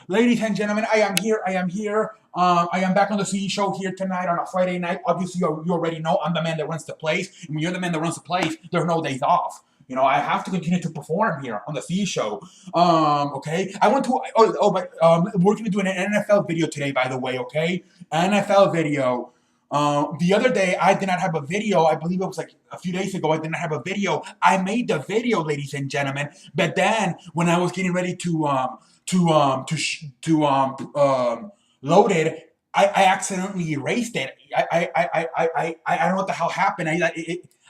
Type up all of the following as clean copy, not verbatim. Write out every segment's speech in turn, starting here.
Ladies and gentlemen, I am here. I am back on the CE show here tonight on a Friday night. Obviously, you already know I'm the man that runs the place. And when you're the man that runs the place, there's no days off. I have to continue to perform here on the CE show. Okay. I want to. But we're gonna do an NFL video today, by the way. Okay, NFL video. The other day, I did not have a video. I believe it was like a few days ago. I did not have a video. I made the video, ladies and gentlemen. But then, when I was getting ready to load it, I accidentally erased it. I don't know what the hell happened.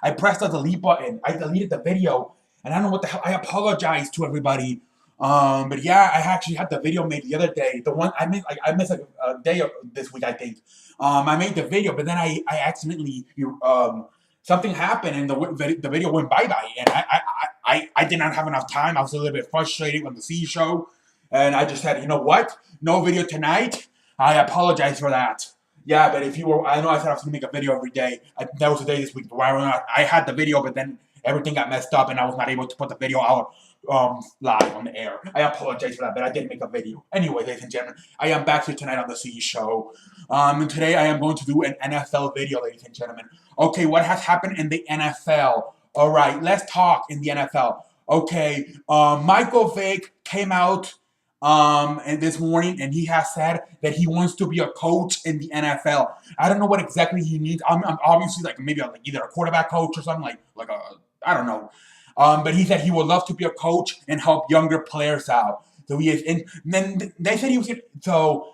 I pressed the delete button. I deleted the video, and I don't know what the hell. I apologize to everybody. But yeah, I actually had the video made the other day. The one I missed like a day of this week, I think. I made the video, but then I accidentally something happened and the video went bye bye, and I did not have enough time. I was a little bit frustrated on the C show, and I just said, you know what, no video tonight. I apologize for that. Yeah, but if you were, I know I said I was gonna make a video every day. That was the day this week where I had the video, but then everything got messed up, and I was not able to put the video out live on the air. I apologize for that, but I did make a video. Anyway, ladies and gentlemen, I am back here tonight on the CE show. And today I am going to do an NFL video, ladies and gentlemen. Okay, what has happened in the NFL? All right, let's talk in the NFL. Okay, Michael Vick came out and this morning, and he has said that he wants to be a coach in the NFL. I don't know what exactly he needs. I'm obviously like maybe like either a quarterback coach or something like a I don't know. But he said he would love to be a coach and help younger players out. So he is, and then they said he was so.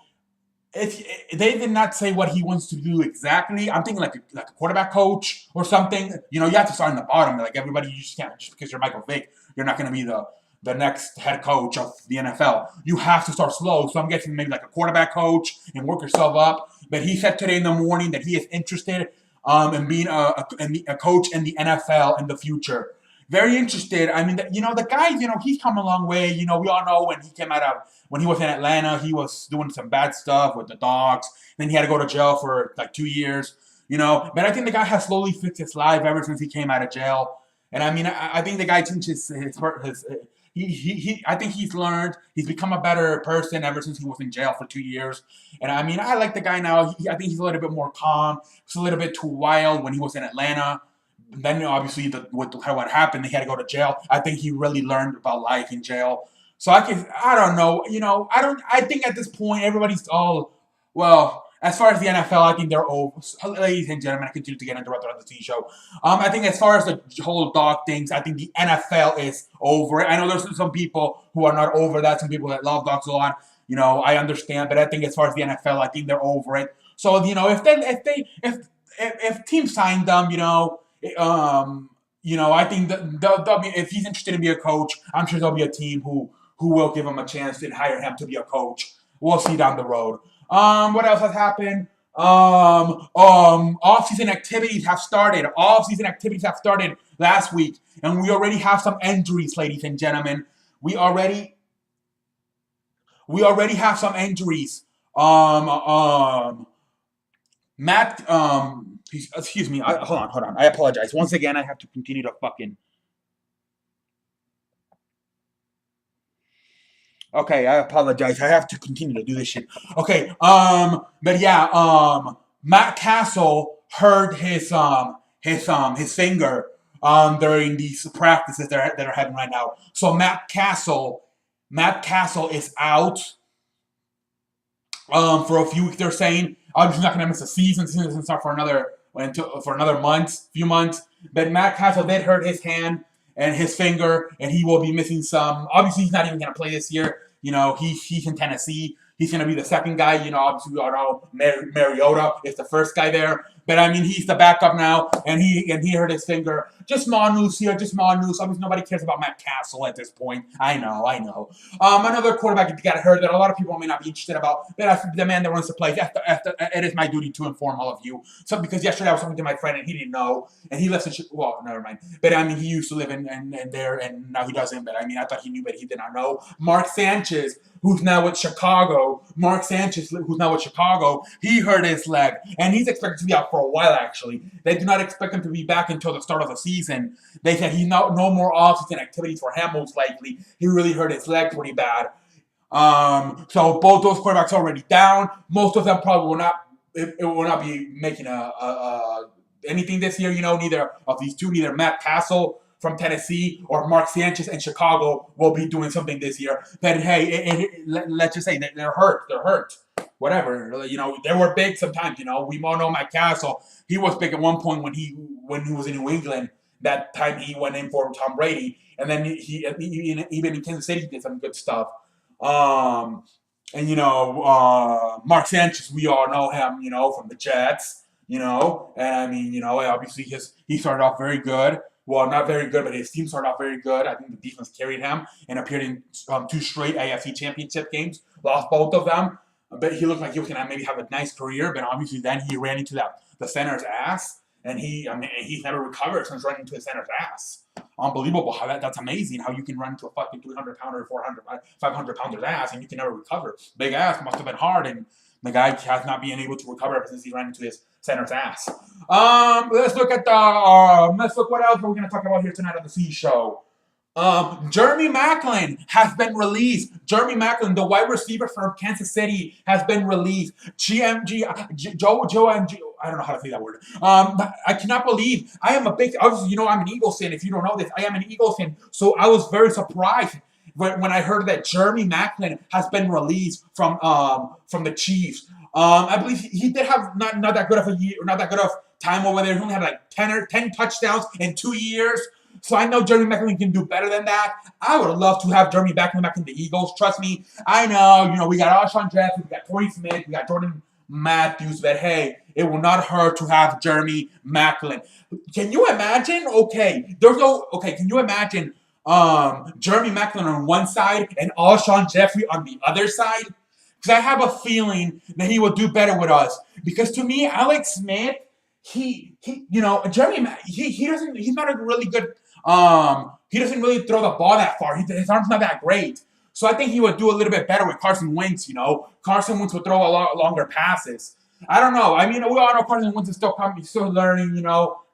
They did not say what he wants to do exactly. I'm thinking like a quarterback coach or something. You have to start in the bottom. Like everybody, you just can't, just because you're Michael Vick, you're not going to be the next head coach of the NFL. You have to start slow. So I'm guessing maybe like a quarterback coach and work yourself up. But he said today in the morning that he is interested in being a coach in the NFL in the future. Very interested. I mean, the guy, he's come a long way. We all know when he was in Atlanta, he was doing some bad stuff with the dogs. Then he had to go to jail for like 2 years, But I think the guy has slowly fixed his life ever since he came out of jail. And I mean, I think the guy teaches I think he's learned. He's become a better person ever since he was in jail for 2 years. And I mean, I like the guy now. I think he's a little bit more calm. He's a little bit too wild when he was in Atlanta. Then obviously with what happened, he had to go to jail. I think he really learned about life in jail. So I don't know. I think at this point everybody's all well. As far as the NFL, I think they're over. Ladies and gentlemen, I continue to get interrupted on the T show. I think as far as the whole dog things, I think the NFL is over it. I know there's some people who are not over that. Some people that love dogs a lot. I understand, but I think as far as the NFL, I think they're over it. So if teams sign them, I think that they'll be, if he's interested in being a coach, I'm sure there'll be a team who will give him a chance and hire him to be a coach. We'll see down the road. What else has happened? Off-season activities have started. Off-season activities have started last week, and we already have some injuries, ladies and gentlemen. We already have some injuries. Matt, excuse me. Hold on. I apologize. Once again, I have to continue to fucking. Okay, I apologize. I have to continue to do this shit. Okay, but yeah, Matt Castle hurt his finger during these practices that are having right now. So Matt Castle is out for a few weeks. They're saying obviously not gonna miss a season. Season doesn't start for another few months. But Matt Castle did hurt his hand and his finger, and he will be missing some. Obviously, he's not even gonna play this year. He's in Tennessee. He's going to be the second guy. Obviously, we all know Mariota is the first guy there. But, I mean, he's the backup now, and he hurt his finger. Just small news here, just small news. Obviously, nobody cares about Matt Castle at this point. I know. Another quarterback got hurt that a lot of people may not be interested about. But the man that runs the place, it is my duty to inform all of you. So, because yesterday I was talking to my friend, and he didn't know. And he lives in, well, never mind. But, I mean, he used to live in there, and now he doesn't. But, I mean, I thought he knew, but he did not know. Mark Sanchez, who's now with Chicago. He hurt his leg, and he's expected to be out for a while, actually. They do not expect him to be back until the start of the season. They said no more off-season activities for him, most likely. He really hurt his leg pretty bad. So both those quarterbacks are already down. Most of them probably will not. It will not be making anything this year. Neither of these two, neither Matt Castle from Tennessee or Mark Sanchez in Chicago will be doing something this year. But hey, let's just say that they're hurt. They're hurt. Whatever. They were big sometimes. We all know Matt Castle. He was big at one point when he was in New England. That time he went in for Tom Brady, and then he even in Kansas City did some good stuff. And Mark Sanchez, we all know him, from the Jets, and I mean, obviously he started off very good. Well, not very good, but his team started off very good. I think the defense carried him and appeared in 2 straight AFC Championship games. Lost both of them, but he looked like he was gonna maybe have a nice career. But obviously, then he ran into the center's ass, and he's never recovered since running into the center's ass. Unbelievable how that's amazing how you can run into a fucking 300-pounder, 400, 500-pounder's ass and you can never recover. Big ass must have been hard, and the guy has not been able to recover ever since he ran into his center's ass. Let's look at what else we're gonna talk about here tonight on the C Show. Jeremy Maclin has been released. Jeremy Maclin, the wide receiver from Kansas City, has been released. GMG, I don't know how to say that word. I cannot believe. Obviously, I'm an Eagles fan. If you don't know this, I am an Eagles fan. So I was very surprised when I heard that Jeremy Maclin has been released from the Chiefs. I believe he did have not that good of a year, not that good of time over there. He only had like 10 touchdowns in 2 years. So I know Jeremy Maclin can do better than that. I would love to have Jeremy Maclin back in the Eagles. Trust me. I know, we got Alshon Jeffrey, we got Torrey Smith, we got Jordan Matthews, but hey, it will not hurt to have Jeremy Maclin. Can you imagine? Can you imagine Jeremy Maclin on one side and Alshon Jeffrey on the other side? Because I have a feeling that he will do better with us. Because to me, Alex Smith, Jeremy, he's not a really good. He doesn't really throw the ball that far. His arm's not that great. So I think he would do a little bit better with Carson Wentz, Carson Wentz would throw a lot longer passes. I don't know. I mean, we all know Carson Wentz is still learning,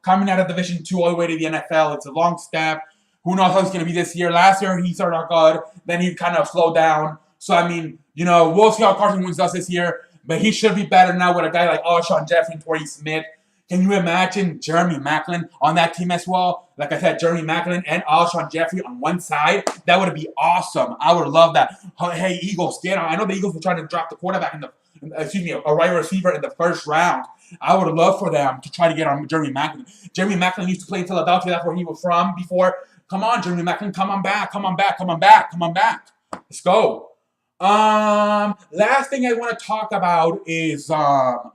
coming out of Division II all the way to the NFL. It's a long step. Who knows how he's going to be this year. Last year, he started out good. Then he kind of slowed down. So, I mean, we'll see how Carson Wentz does this year. But he should be better now with a guy like Alshon Jeffrey and Torrey Smith. Can you imagine Jeremy Maclin on that team as well? Like I said, Jeremy Maclin and Alshon Jeffrey on one side. That would be awesome. I would love that. Hey, Eagles, get on. I know the Eagles were trying to drop the quarterback a wide receiver in the first round. I would love for them to try to get on Jeremy Maclin. Jeremy Maclin used to play in Philadelphia. That's where he was from before. Come on, Jeremy Maclin. Come on back. Let's go. Last thing I want to talk about is the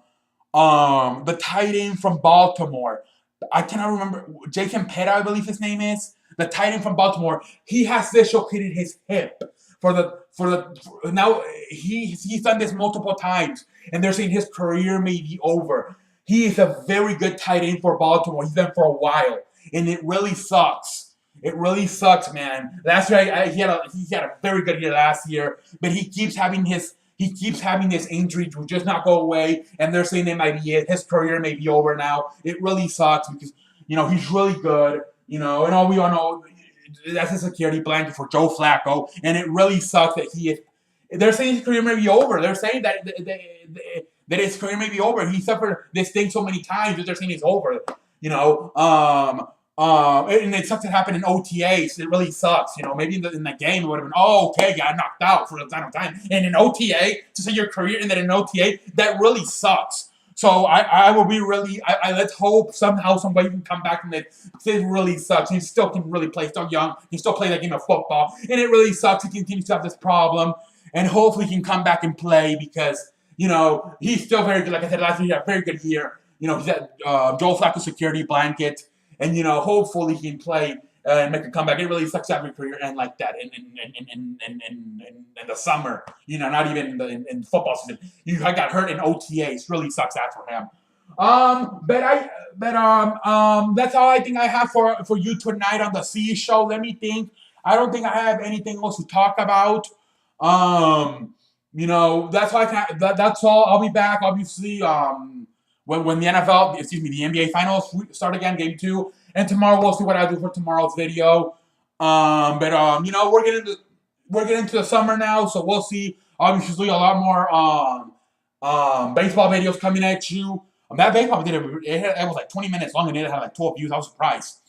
tight end from Baltimore. I cannot remember. Jason Peta, I believe his name is. The tight end from Baltimore. He has dislocated his hip. Now he's done this multiple times, and they're saying his career may be over. He is a very good tight end for Baltimore. He's been for a while, and it really sucks. It really sucks, man. Last year he had a very good year last year, but he keeps having this injury to just not go away, and they're saying it might be it. His career may be over now. It really sucks because he's really good, and all we all know that's a security blanket for Joe Flacco, and it really sucks that they're saying his career may be over. They're saying that his career may be over. He suffered this thing so many times that they're saying it's over. And it sucks it happened in OTAs. It really sucks. Maybe in the game it would have been, got knocked out for a time. And in OTA, to say your career and then in OTA, that really sucks. So I will be really, let's hope somehow somebody can come back from it. It really sucks. He still can really play, still young. He can still play that game of football. And it really sucks. He continues to have this problem. And hopefully he can come back and play because, he's still very good. Like I said last year, he had a very good year. He's at Joe Flacco security blanket. And, hopefully he can play and make a comeback. It really sucks to have your career end like that in the summer. Not even in football season. I got hurt in OTAs. Really sucks that for him. That's all I think I have for you tonight on the C Show. Let me think. I don't think I have anything else to talk about. That's all that's all. I'll be back, obviously. When the the NBA Finals start again, Game 2. And tomorrow we'll see what I do for tomorrow's video. We're getting we're getting into the summer now, so we'll see. Obviously, a lot more baseball videos coming at you. That baseball video, it was like 20 minutes long and it had like 12 views. I was surprised.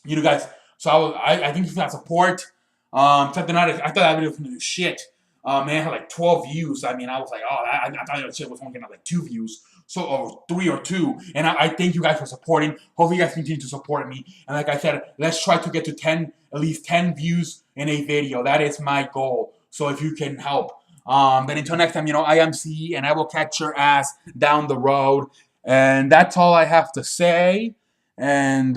You know, guys. So I think you got support. Something I thought that video was gonna do shit. Man, it had like 12 views. I mean, I was like, oh, I thought that shit was only gonna have like 2 views. So, or 3 or 2. And I thank you guys for supporting. Hopefully, you guys continue to support me. And like I said, let's try to get to 10, at least 10 views in a video. That is my goal. So if you can help. But until next time, I am C, and I will catch your ass down the road. And that's all I have to say. And